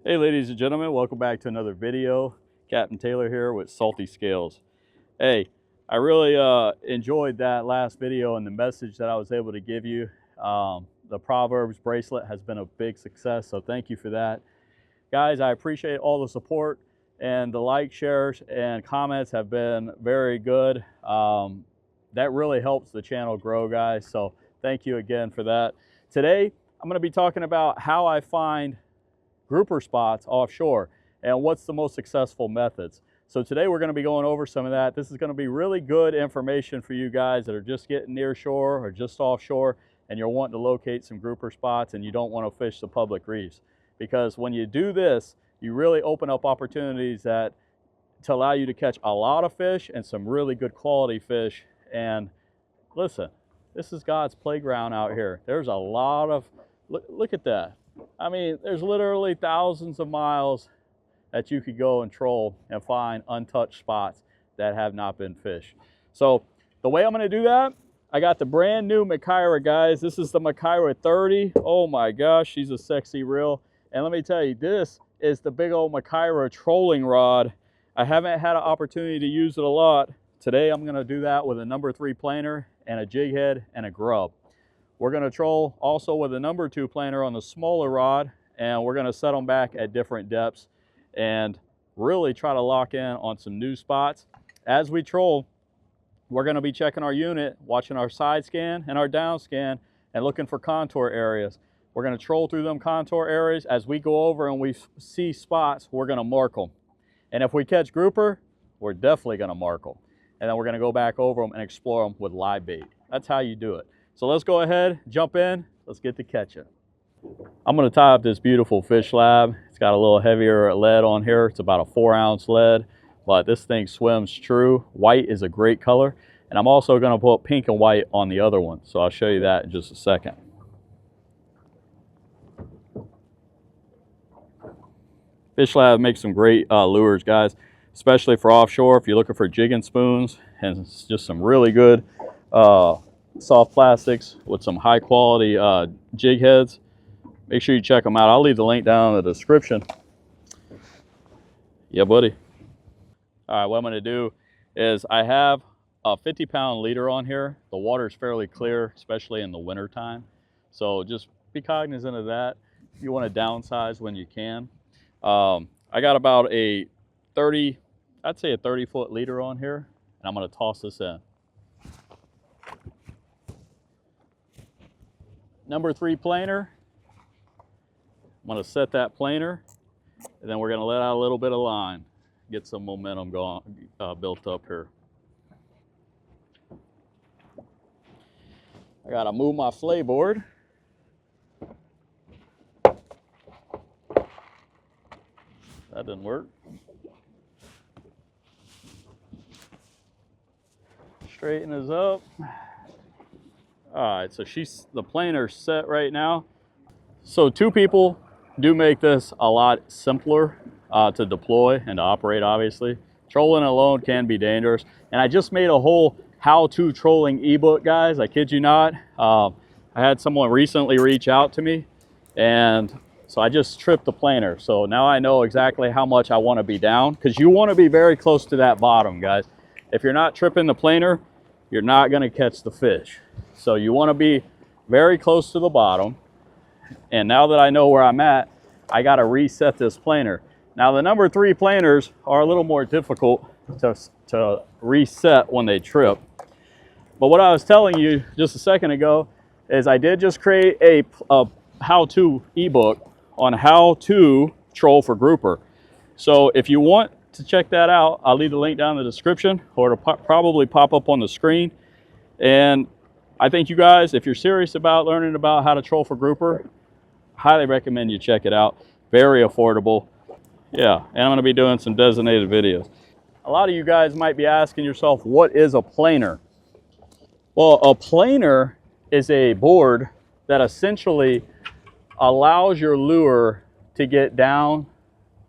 Hey ladies and gentlemen, welcome back to another video. Captain Taylor here with Salty Scales. Hey, I really enjoyed that last video and the message that I was able to give you. The Proverbs bracelet has been a big success, so thank you for that. Guys, I appreciate all the support, and the likes, shares, and comments have been very good. That really helps the channel grow, guys, so thank you again for that. Today, I'm going to be talking about how I find grouper spots offshore and what's the most successful methods. So today we're going to be going over some of that. This is going to be really good information for you guys that are just getting near shore or just offshore and you're wanting to locate some grouper spots and you don't want to fish the public reefs. Because when you do this, you really open up opportunities to allow you to catch a lot of fish and some really good quality fish. And listen, this is God's playground out here. There's a lot of, look at that. I mean, there's literally thousands of miles that you could go and troll and find untouched spots that have not been fished. So the way I'm going to do that, I got the brand new Makyra, guys. This is the Makyra 30. Oh my gosh, she's a sexy reel. And let me tell you, this is the big old Makyra trolling rod. I haven't had an opportunity to use it a lot. Today I'm going to do that with a number 3 planer and a jig head and a grub. We're going to troll also with a number 2 planer on the smaller rod, and we're going to set them back at different depths and really try to lock in on some new spots. As we troll, we're going to be checking our unit, watching our side scan and our down scan, and looking for contour areas. We're going to troll through them contour areas. As we go over and we see spots, we're going to mark them. And if we catch grouper, we're definitely going to mark them. And then we're going to go back over them and explore them with live bait. That's how you do it. So let's go ahead, jump in, let's get to catching. I'm going to tie up this beautiful fish lab. It's got a little heavier lead on here. It's about a 4-ounce lead, but this thing swims true. White is a great color. And I'm also going to put pink and white on the other one. So I'll show you that in just a second. Fish lab makes some great lures, guys, especially for offshore. If you're looking for jigging spoons and just some really good soft plastics with some high quality jig heads, make sure you check them out. I'll leave the link down in the description. Yeah, buddy. All right, what I'm going to do is I have a 50-pound leader on here. The water is fairly clear, especially in the winter time, so just be cognizant of that. You want to downsize when you can. I got about a 30-foot leader on here, and I'm going to toss this in. Number 3 planer. I'm going to set that planer, and then we're going to let out a little bit of line, get some momentum going, built up here. I got to move my flay board. That didn't work. Straighten this up. All right, so the planer's set right now. So 2 people do make this a lot simpler to deploy and to operate, obviously. Trolling alone can be dangerous. And I just made a whole how-to trolling ebook, guys. I kid you not. I had someone recently reach out to me, and so I just tripped the planer. So now I know exactly how much I want to be down, because you want to be very close to that bottom, guys. If you're not tripping the planer, you're not going to catch the fish. So you want to be very close to the bottom. And now that I know where I'm at, I got to reset this planer. Now the number 3 planers are a little more difficult to reset when they trip. But what I was telling you just a second ago is I did just create a how-to ebook on how to troll for grouper. So if you want to check that out, I'll leave the link down in the description, or it'll probably pop up on the screen. And I think you guys, if you're serious about learning about how to troll for grouper, highly recommend you check it out. Very affordable. Yeah, and I'm going to be doing some designated videos. A lot of you guys might be asking yourself, what is a planer? Well, a planer is a board that essentially allows your lure to get down.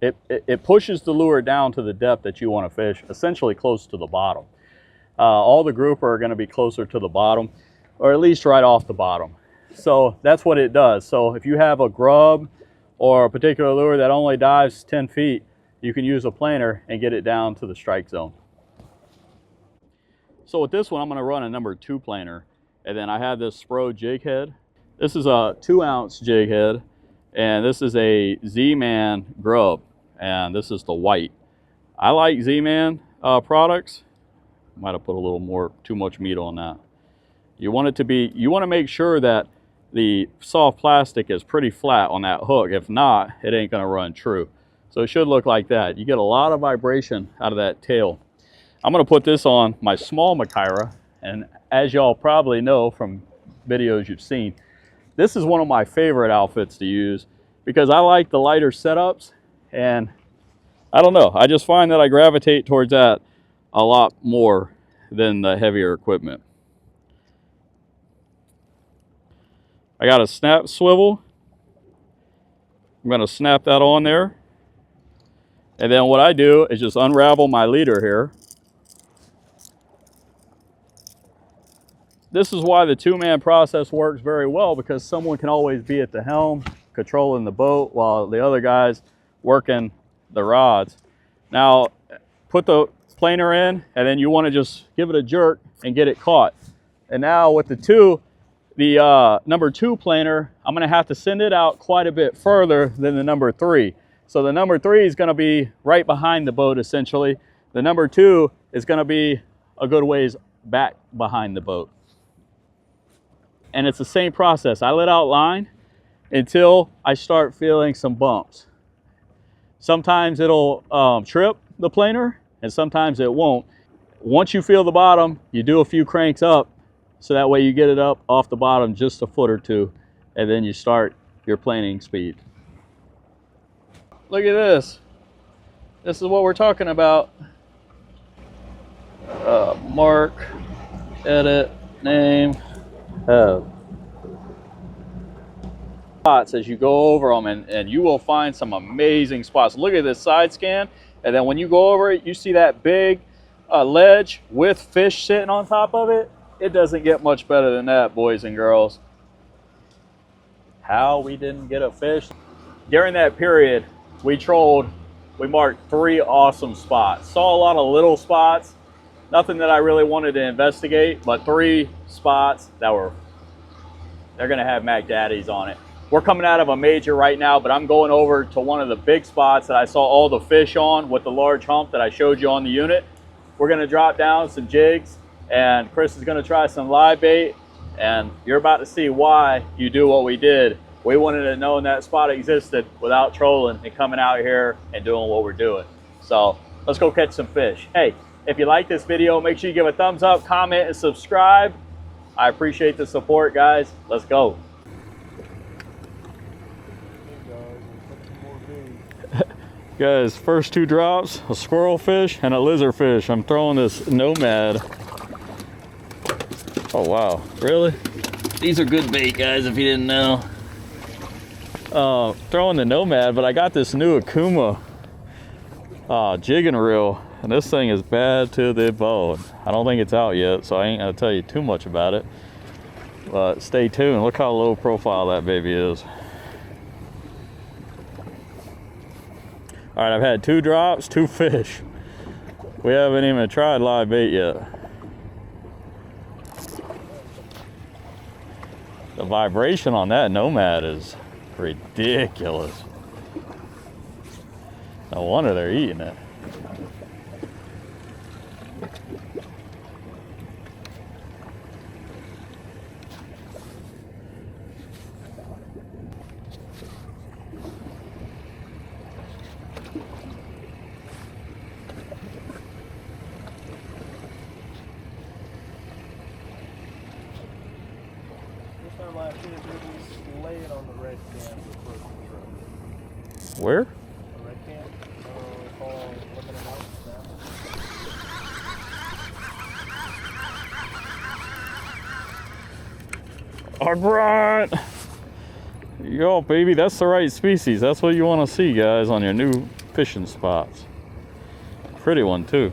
It pushes the lure down to the depth that you want to fish, essentially close to the bottom. All the grouper are going to be closer to the bottom, or at least right off the bottom. So that's what it does. So if you have a grub or a particular lure that only dives 10 feet, you can use a planer and get it down to the strike zone. So with this one, I'm going to run a number 2 planer, and then I have this Spro jig head. This is a 2-ounce jig head, and this is a Z-Man grub, and this is the white. I like Z-Man products. Might have put a little too much meat on that. You want to make sure that the soft plastic is pretty flat on that hook. If not, it ain't going to run true. So it should look like that. You get a lot of vibration out of that tail. I'm going to put this on my small Machaira, and as y'all probably know from videos you've seen, this is one of my favorite outfits to use because I like the lighter setups, and I don't know, I just find that I gravitate towards that a lot more than the heavier equipment. I got a snap swivel. I'm going to snap that on there. And then what I do is just unravel my leader here. This is why the 2-man process works very well, because someone can always be at the helm controlling the boat while the other guy's working the rods. Now, put the planer in, and then you want to just give it a jerk and get it caught. And now with the number 2 planer, I'm going to have to send it out quite a bit further than the number 3. So the number 3 is going to be right behind the boat essentially. The number 2 is going to be a good ways back behind the boat. And it's the same process. I let out line until I start feeling some bumps. Sometimes it'll trip the planer, and sometimes it won't. Once you feel the bottom, you do a few cranks up, so that way you get it up off the bottom just a foot or two, and then you start your planing speed. Look at this. This is what we're talking about. Mark, edit, name, spots as you go over them, and you will find some amazing spots. Look at this side scan, and then when you go over it, you see that big ledge with fish sitting on top of it. It doesn't get much better than that, boys and girls. How we didn't get a fish? During that period, we marked 3 awesome spots. Saw a lot of little spots, nothing that I really wanted to investigate, but 3 spots that they're gonna have Mac Daddies on it. We're coming out of a major right now, but I'm going over to one of the big spots that I saw all the fish on with the large hump that I showed you on the unit. We're gonna drop down some jigs, and Chris is gonna try some live bait, and you're about to see why you do what we did. We wanted to know that spot existed without trolling and coming out here and doing what we're doing. So let's go catch some fish. Hey, if you like this video, make sure you give a thumbs up, comment, and subscribe. I appreciate the support, guys. Let's go. Guys, first 2 drops, a squirrel fish and a lizard fish. I'm throwing this Nomad. Oh wow, really? These are good bait, guys, if you didn't know. Throwing the Nomad, but I got this new Akuma jigging reel, and this thing is bad to the bone. I don't think it's out yet, so I ain't gonna tell you too much about it. But stay tuned. Look how low profile that baby is. All right, I've had 2 drops, 2 fish. We haven't even tried live bait yet. The vibration on that Nomad is ridiculous. No wonder they're eating it. Where? All right. Yo, baby, that's the right species. That's what you want to see, guys, on your new fishing spots. Pretty one, too.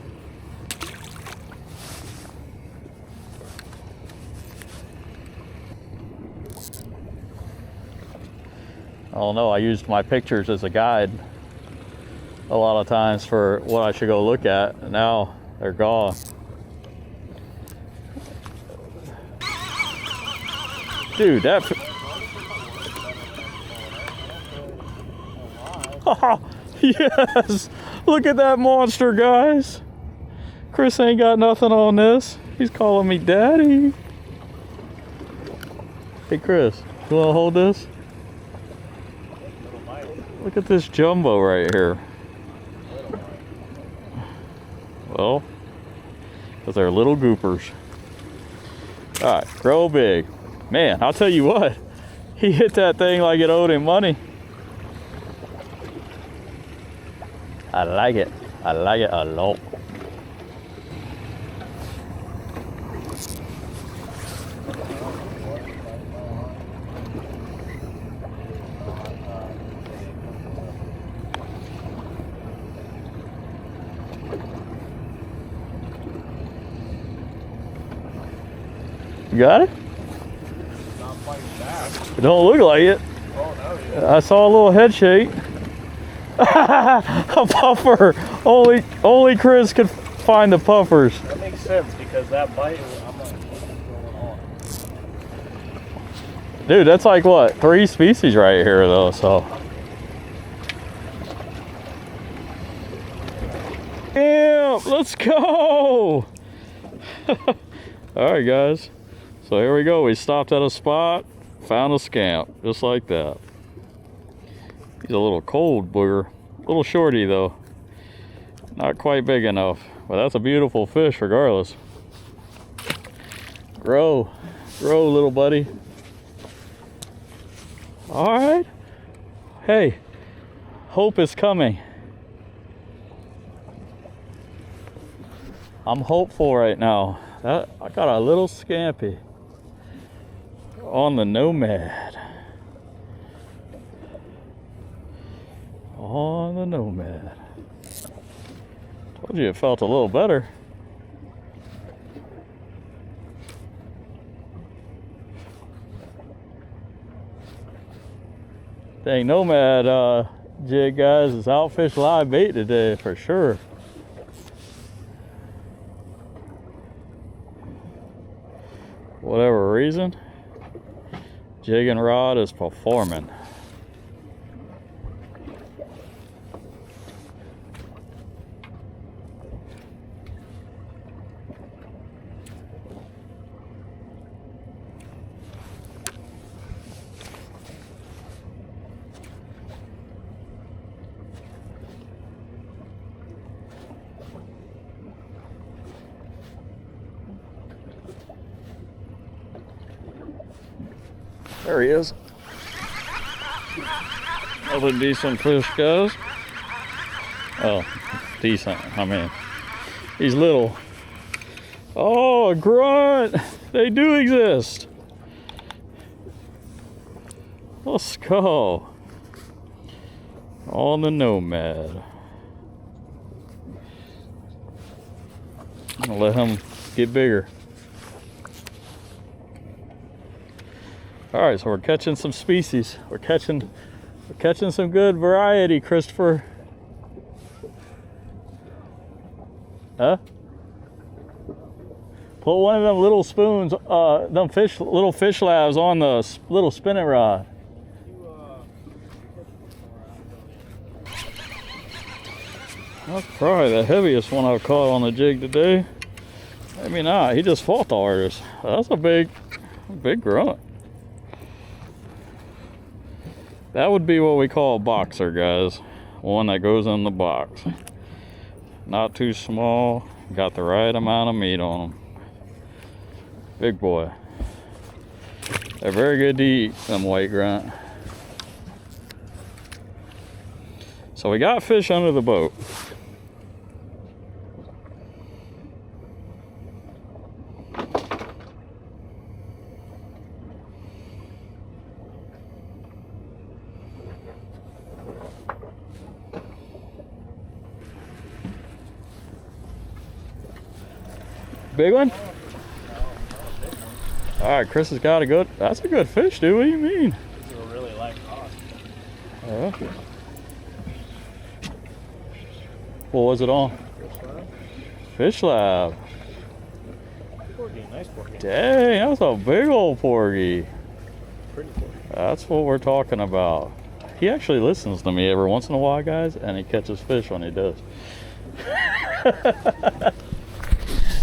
don't know, I used my pictures as a guide a lot of times for what I should go look at. And now they're gone. Dude, that... Yes! Look at that monster, guys! Chris ain't got nothing on this. He's calling me daddy. Hey Chris, you wanna hold this? Look at this jumbo right here. Well, because they're little goopers. Alright, grow big. Man, I'll tell you what, he hit that thing like it owed him money. I like it. I like it a lot. You got it? Not fighting back. It don't look like it. Oh, no, I saw a little head shake. A puffer. Only Chris could find the puffers. that makes sense because that bite, I'm like, what's going on? Dude, that's like what? 3 species right here though, so. Yeah, let's go. All right, guys. So here we go. We stopped at a spot, found a scamp, just like that. He's a little cold booger. A little shorty though. Not quite big enough. But that's a beautiful fish regardless. Grow, little buddy. All right. Hey, hope is coming. I'm hopeful right now. I got a little scampi on the Nomad. On the Nomad. Told you it felt a little better. Dang, Nomad jig, guys, is outfish live bait today for sure. Whatever reason, jigging rod is performing. There he is. Another decent fish, guys. Oh, decent. I mean, he's little. Oh, a grunt. They do exist. Let's go. On the Nomad. I'm gonna let him get bigger. All right, so we're catching some species. We're catching some good variety, Christopher. Huh? Put one of them little spoons, little fish labs on the little spinning rod. That's probably the heaviest one I've caught on the jig today. Maybe not. He just fought the hardest. That's a big grunt. That would be what we call a boxer, guys. One that goes in the box. Not too small. Got the right amount of meat on them. Big boy. They're very good to eat, them white grunt. So we got fish under the boat. Big one? All right, Chris has got a good, that's a good fish, dude. What do you mean? These are really light rods. Yeah. What was it on? Fish Lab. Porgy, nice porgy. Dang, that's a big old porgy. Pretty porgy. That's what we're talking about. He actually listens to me every once in a while, guys, and he catches fish when he does.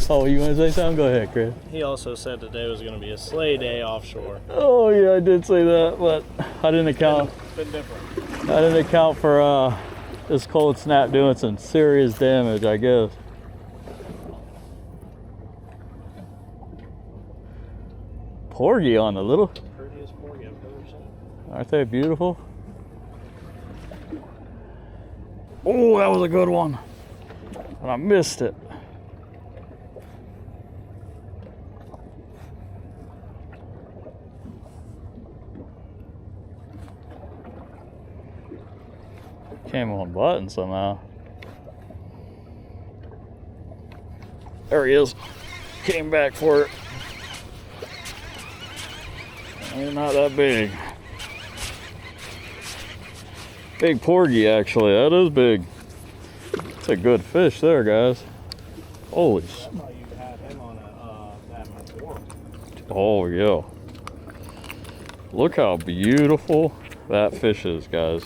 Oh, you want to say something? Go ahead, Chris. He also said today was going to be a sleigh day offshore. Oh yeah, I did say that, but I didn't account. Been different. I didn't account for this cold snap doing some serious damage, I guess. Porgy on the little. Prettiest porgy I've ever seen. Aren't they beautiful? Oh, that was a good one. And I missed it. Came on button somehow. There he is. Came back for it. They're not that big. Big porgy, actually. That is big. It's a good fish there, guys. Holy. I thought you had him on that before. Oh, yeah. Look how beautiful that fish is, guys.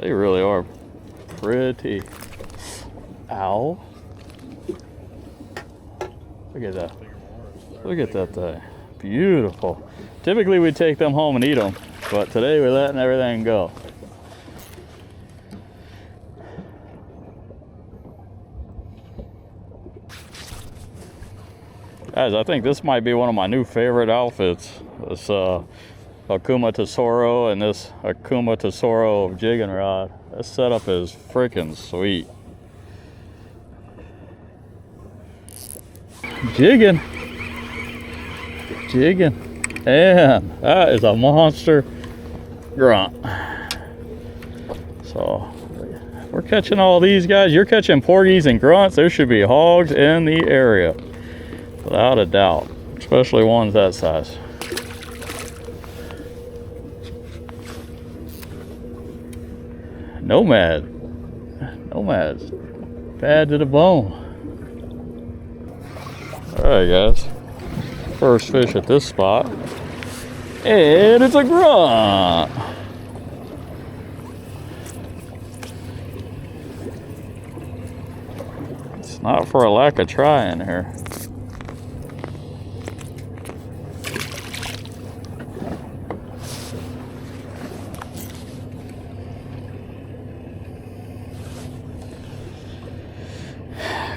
They really are pretty. Ow. Look at that. Look at that thing. Beautiful. Typically we take them home and eat them, but today we're letting everything go. Guys, I think this might be one of my new favorite outfits. This Akuma Tesoro and this Akuma Tesoro jigging rod. This setup is freaking sweet. Jigging. Jigging. And that is a monster grunt. So we're catching all these guys. You're catching porgies and grunts. There should be hogs in the area, without a doubt, especially ones that size. Nomads, bad to the bone. All right, guys. First fish at this spot, and it's a grunt. It's not for a lack of trying here.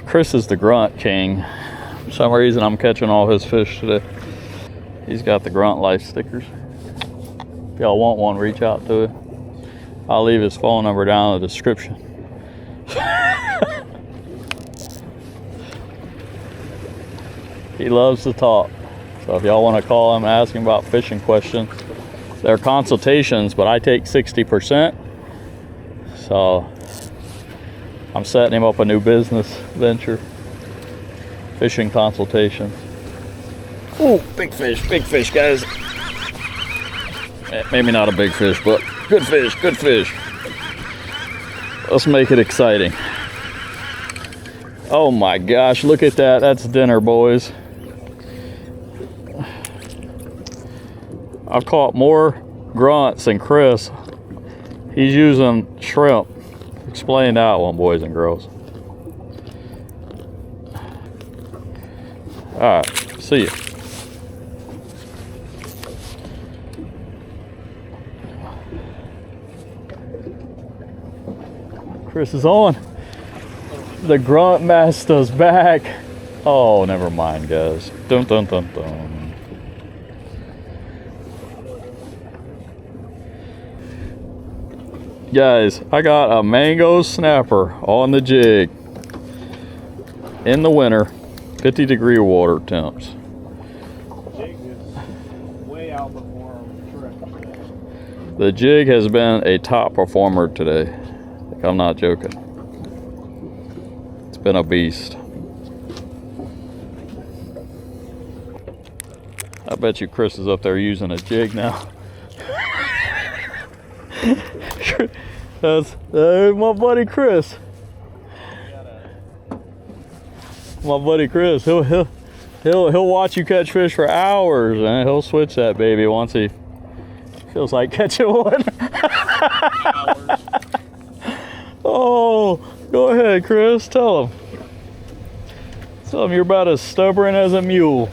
Chris is the grunt king. For some reason, I'm catching all his fish today. He's got the grunt life stickers. If y'all want one, reach out to him. I'll leave his phone number down in the description. He loves to talk. So if y'all want to call him and ask him about fishing questions, they're consultations, but I take 60%. So I'm setting him up a new business venture. Fishing consultation. Oh, big fish, guys. Maybe not a big fish, but good fish, good fish. Let's make it exciting. Oh my gosh, look at that. That's dinner, boys. I've caught more grunts than Chris. He's using shrimp. Explain that one, boys and girls. All right, see ya. Chris is on. The grunt master's back. Oh, never mind, guys. Dun dun dun dun. Guys, I got a mango snapper on the jig in the winter. 50-degree water temps. Jig is way outperformed shrimp. The jig has been a top performer today. Like, I'm not joking. It's been a beast. I bet you Chris is up there using a jig now. That's my buddy Chris. My buddy Chris. He'll watch you catch fish for hours, and he'll switch that baby once he feels like catching one. Oh, go ahead, Chris. Tell him. Tell him you're about as stubborn as a mule.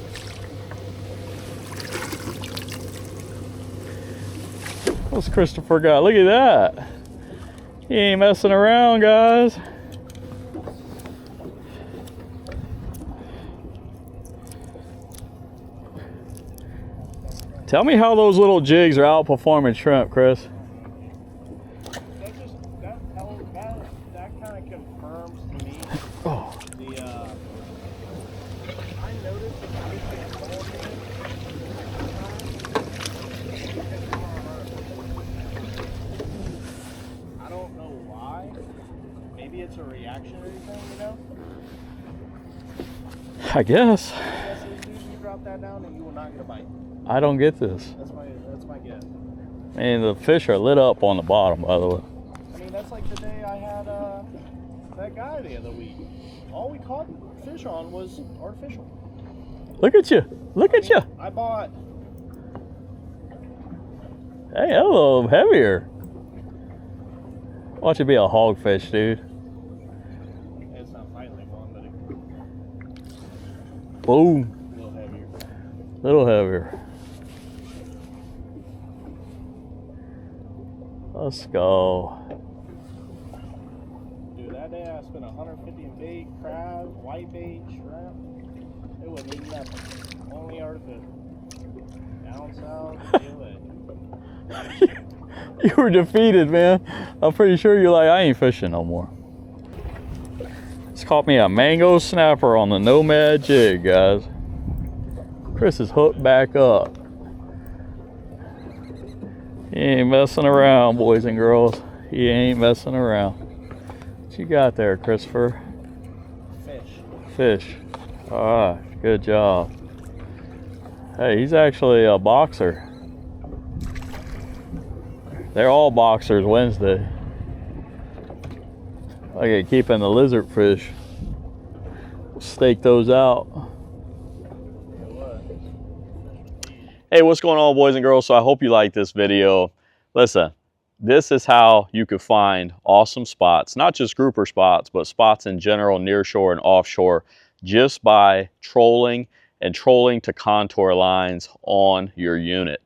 What's Christopher got? Look at that. He ain't messing around, guys. Tell me how those little jigs are outperforming shrimp, Chris. That kind of confirms to me Oh. I noticed the fish get cold I don't know why. Maybe it's a reactionary thing, you know? I guess. You drop that down and you will not get a bite. I don't get this. That's my guess. And the fish are lit up on the bottom, by the way. I mean, that's like the day I had that guy the other week. All we caught fish on was artificial. Look at you. Look at you. I bought. Hey, a little heavier. Watch it be a hogfish, dude. It's not fighting like one, but it's Boom. a little heavier. Little heavier. Let's go. Dude, that day I spent $150 in bait, crab, white bait, shrimp. It wasn't even nothing. Only artificial. Down south, DLA. You were defeated, man. I'm pretty sure you're like, I ain't fishing no more. It's caught me a mango snapper on the Nomad jig, guys. Chris is hooked back up. He ain't messing around, boys and girls. He ain't messing around. What you got there, Christopher? Fish. Fish. All right, good job. Hey, he's actually a boxer. They're all boxers Wednesday. I get keeping the lizard fish. We'll stake those out. Hey, what's going on, boys and girls? So I hope you like this video. Listen, this is how you can find awesome spots, not just grouper spots, but spots in general, near shore and offshore, just by trolling to contour lines on your unit.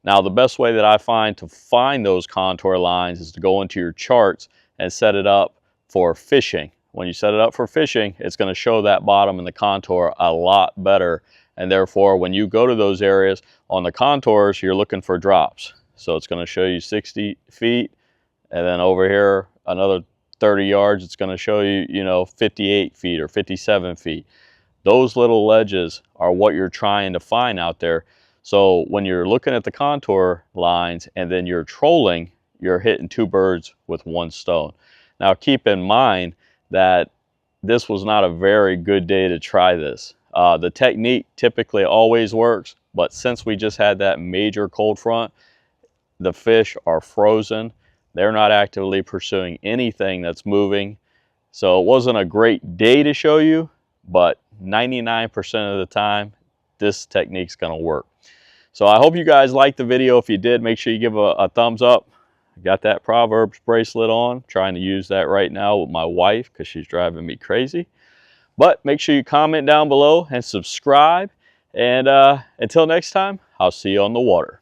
Now, the best way that I find to find those contour lines is to go into your charts and set it up for fishing. When you set it up for fishing, it's going to show that bottom and the contour a lot better. And therefore, when you go to those areas on the contours, you're looking for drops. So it's going to show you 60 feet. And then over here, another 30 yards, it's going to show you, 58 feet or 57 feet. Those little ledges are what you're trying to find out there. So when you're looking at the contour lines and then you're trolling, you're hitting two birds with one stone. Now, keep in mind that this was not a very good day to try this. The technique typically always works, but since we just had that major cold front, the fish are frozen. They're not actively pursuing anything that's moving. So it wasn't a great day to show you, but 99% of the time, this technique's gonna work. So I hope you guys liked the video. If you did, make sure you give a thumbs up. Got that Proverbs bracelet on, trying to use that right now with my wife because she's driving me crazy. But make sure you comment down below and subscribe. And until next time, I'll see you on the water.